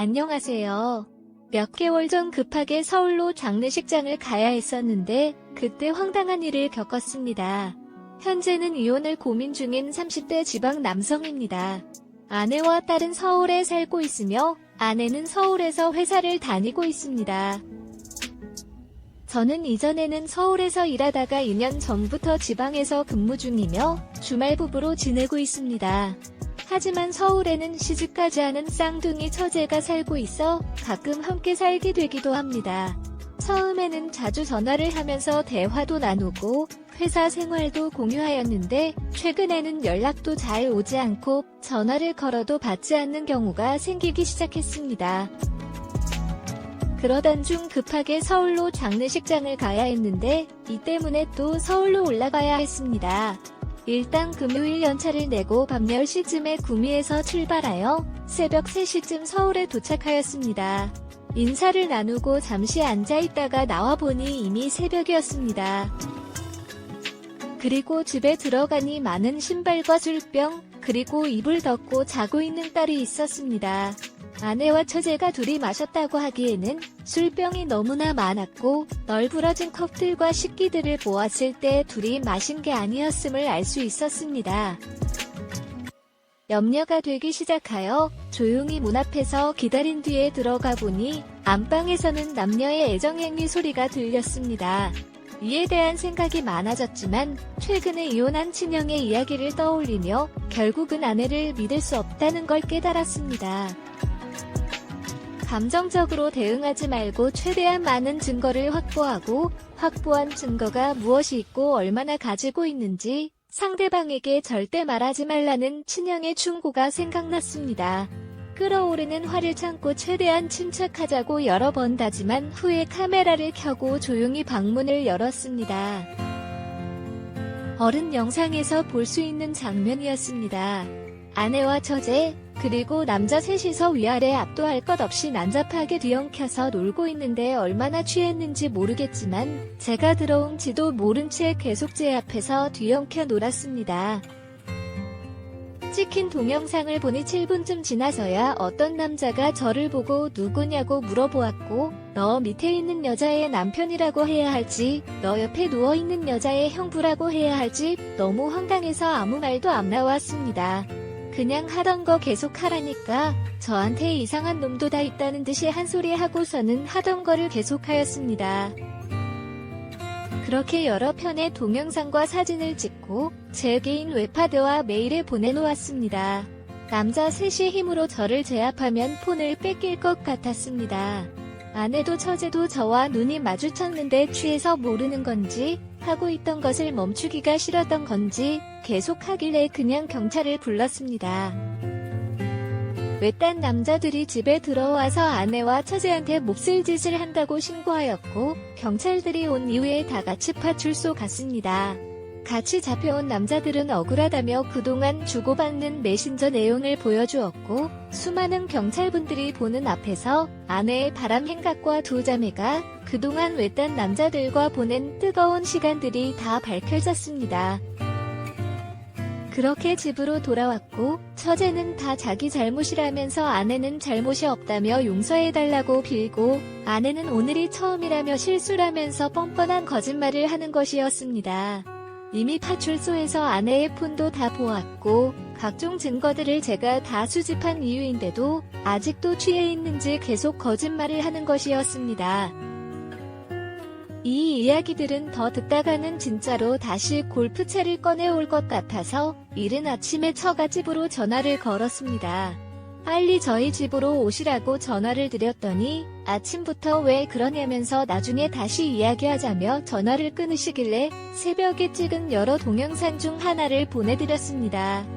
안녕하세요. 몇 개월 전 급하게 서울로 장례식장을 가야 했었는데 그때 황당한 일을 겪었습니다. 현재는 이혼을 고민 중인 30대 지방 남성입니다. 아내와 딸은 서울에 살고 있으며 아내는 서울에서 회사를 다니고 있습니다. 저는 이전에는 서울에서 일하다가 2년 전부터 지방에서 근무 중이며 주말 부부로 지내고 있습니다. 하지만 서울에는 시집가지 않은 쌍둥이 처제가 살고 있어 가끔 함께 살게 되기도 합니다. 처음에는 자주 전화를 하면서 대화도 나누고 회사 생활도 공유하였는데 최근에는 연락도 잘 오지 않고 전화를 걸어도 받지 않는 경우가 생기기 시작했습니다. 그러던 중 급하게 서울로 장례식장을 가야 했는데 이 때문에 또 서울로 올라가야 했습니다. 일단 금요일 연차를 내고 밤 10시쯤에 구미에서 출발하여 새벽 3시쯤 서울에 도착하였습니다. 인사를 나누고 잠시 앉아있다가 나와보니 이미 새벽이었습니다. 그리고 집에 들어가니 많은 신발과 술병, 그리고 이불 덮고 자고 있는 딸이 있었습니다. 아내와 처제가 둘이 마셨다고 하기에는 술병이 너무나 많았고 널브러진 컵들과 식기들을 보았을 때 둘이 마신 게 아니었음을 알 수 있었습니다. 염려가 되기 시작하여 조용히 문 앞에서 기다린 뒤에 들어가 보니 안방에서는 남녀의 애정행위 소리가 들렸습니다. 이에 대한 생각이 많아졌지만 최근에 이혼한 친형의 이야기를 떠올리며 결국은 아내를 믿을 수 없다는 걸 깨달았습니다. 감정적으로 대응하지 말고 최대한 많은 증거를 확보하고 확보한 증거가 무엇이 있고 얼마나 가지고 있는지 상대방에게 절대 말하지 말라는 친형의 충고가 생각났습니다. 끓어오르는 화를 참고 최대한 침착하자고 여러 번 다짐한 후에 카메라를 켜고 조용히 방문을 열었습니다. 어른 영상에서 볼 수 있는 장면이었습니다. 아내와 처제, 그리고 남자 셋이서 위아래 압도할 것 없이 난잡하게 뒤엉켜서 놀고 있는데 얼마나 취했는지 모르겠지만 제가 들어온지도 모른 채 계속 제 앞에서 뒤엉켜 놀았습니다. 찍힌 동영상을 보니 7분쯤 지나서야 어떤 남자가 저를 보고 누구냐고 물어보았고 너 밑에 있는 여자의 남편이라고 해야 할지 너 옆에 누워있는 여자의 형부라고 해야 할지 너무 황당해서 아무 말도 안 나왔습니다. 그냥 하던 거 계속 하라니까 저한테 이상한 놈도 다 있다는 듯이 한 소리 하고서는 하던 거를 계속하였습니다. 그렇게 여러 편의 동영상과 사진을 찍고 제 개인 웹하드와 메일에 보내놓았습니다. 남자 셋이 힘으로 저를 제압하면 폰을 뺏길 것 같았습니다. 아내도 처제도 저와 눈이 마주쳤는데 취해서 모르는 건지 하고 있던 것을 멈추기가 싫었던 건지 계속하길래 그냥 경찰을 불렀습니다. 외딴 남자들이 집에 들어와서 아내와 처제한테 몹쓸 짓을 한다고 신고하였고 경찰들이 온 이후에 다 같이 파출소 갔습니다. 같이 잡혀온 남자들은 억울하다며 그동안 주고받는 메신저 내용을 보여주었고 수많은 경찰분들이 보는 앞에서 아내의 바람 행각과 두 자매가 그동안 외딴 남자들과 보낸 뜨거운 시간들이 다 밝혀졌습니다. 그렇게 집으로 돌아왔고 처제는 다 자기 잘못이라면서 아내는 잘못이 없다며 용서해달라고 빌고 아내는 오늘이 처음이라며 실수라면서 뻔뻔한 거짓말을 하는 것이었습니다. 이미 파출소에서 아내의 폰도 다 보았고 각종 증거들을 제가 다 수집한 이유인데도 아직도 취해 있는지 계속 거짓말을 하는 것이었습니다. 이 이야기들은 더 듣다가는 진짜로 다시 골프채를 꺼내올 것 같아서 이른 아침에 처가 집으로 전화를 걸었습니다. 빨리 저희 집으로 오시라고 전화를 드렸더니 아침부터 왜 그러냐면서 나중에 다시 이야기하자며 전화를 끊으시길래 새벽에 찍은 여러 동영상 중 하나를 보내드렸습니다.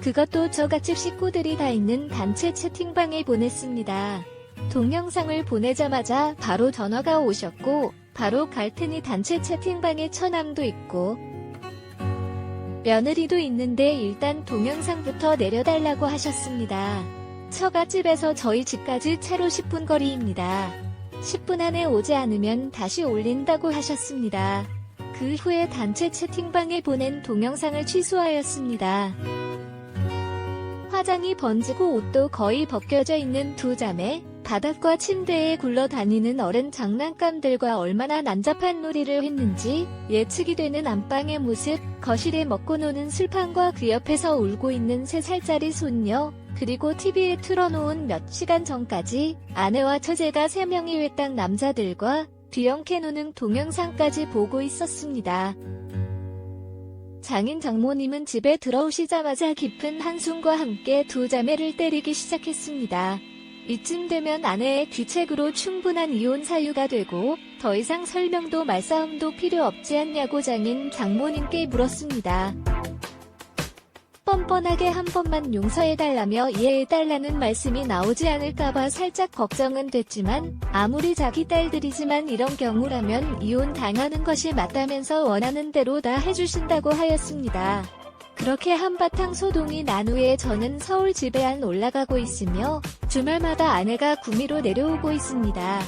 그것도 저갓집 식구들이 다 있는 단체 채팅방에 보냈습니다. 동영상을 보내자마자 바로 전화가 오셨고 바로 갈 테니 단체 채팅방에 처남도 있고 며느리도 있는데 일단 동영상부터 내려달라고 하셨습니다. 처갓집에서 저희 집까지 차로 10분 거리입니다. 10분 안에 오지 않으면 다시 올린다고 하셨습니다. 그 후에 단체 채팅방에 보낸 동영상을 취소하였습니다. 화장이 번지고 옷도 거의 벗겨져 있는 두 자매, 바닥과 침대에 굴러다니는 어른 장난감들과 얼마나 난잡한 놀이를 했는지 예측이 되는 안방의 모습, 거실에 먹고 노는 술판과 그 옆에서 울고 있는 3살짜리 손녀, 그리고 TV에 틀어놓은 몇 시간 전까지 아내와 처제가 3명이 외딴 남자들과 뒤엉켜 노는 동영상까지 보고 있었습니다. 장인 장모님은 집에 들어오시자마자 깊은 한숨과 함께 두 자매를 때리기 시작했습니다. 이쯤 되면 아내의 귀책으로 충분한 이혼 사유가 되고 더 이상 설명도 말싸움도 필요 없지 않냐고 장인 장모님께 물었습니다. 뻔뻔하게 한 번만 용서해달라며 이해해달라는 말씀이 나오지 않을까봐 살짝 걱정은 됐지만 아무리 자기 딸들이지만 이런 경우라면 이혼 당하는 것이 맞다면서 원하는 대로 다 해주신다고 하였습니다. 그렇게 한바탕 소동이 난 후에 저는 서울 집에 안 올라가고 있으며 주말마다 아내가 구미로 내려오고 있습니다.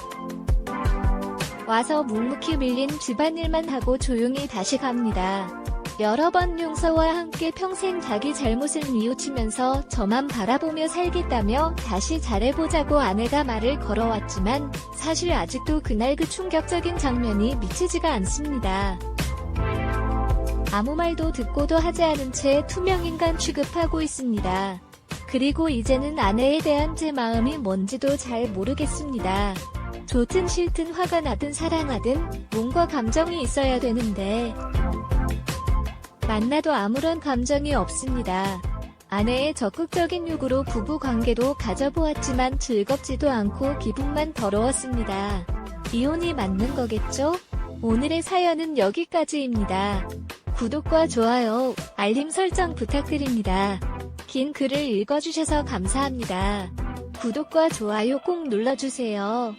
와서 묵묵히 밀린 집안일만 하고 조용히 다시 갑니다. 여러 번 용서와 함께 평생 자기 잘못을 뉘우치면서 저만 바라보며 살겠다며 다시 잘해보자고 아내가 말을 걸어왔지만 사실 아직도 그날 그 충격적인 장면이 미치지가 않습니다. 아무 말도 듣고도 하지 않은 채 투명인간 취급하고 있습니다. 그리고 이제는 아내에 대한 제 마음이 뭔지도 잘 모르겠습니다. 좋든 싫든 화가 나든 사랑하든 뭔가 감정이 있어야 되는데 만나도 아무런 감정이 없습니다. 아내의 적극적인 요구로 부부 관계도 가져보았지만 즐겁지도 않고 기분만 더러웠습니다. 이혼이 맞는 거겠죠? 오늘의 사연은 여기까지입니다. 구독과 좋아요, 알림 설정 부탁드립니다. 긴 글을 읽어주셔서 감사합니다. 구독과 좋아요 꼭 눌러주세요.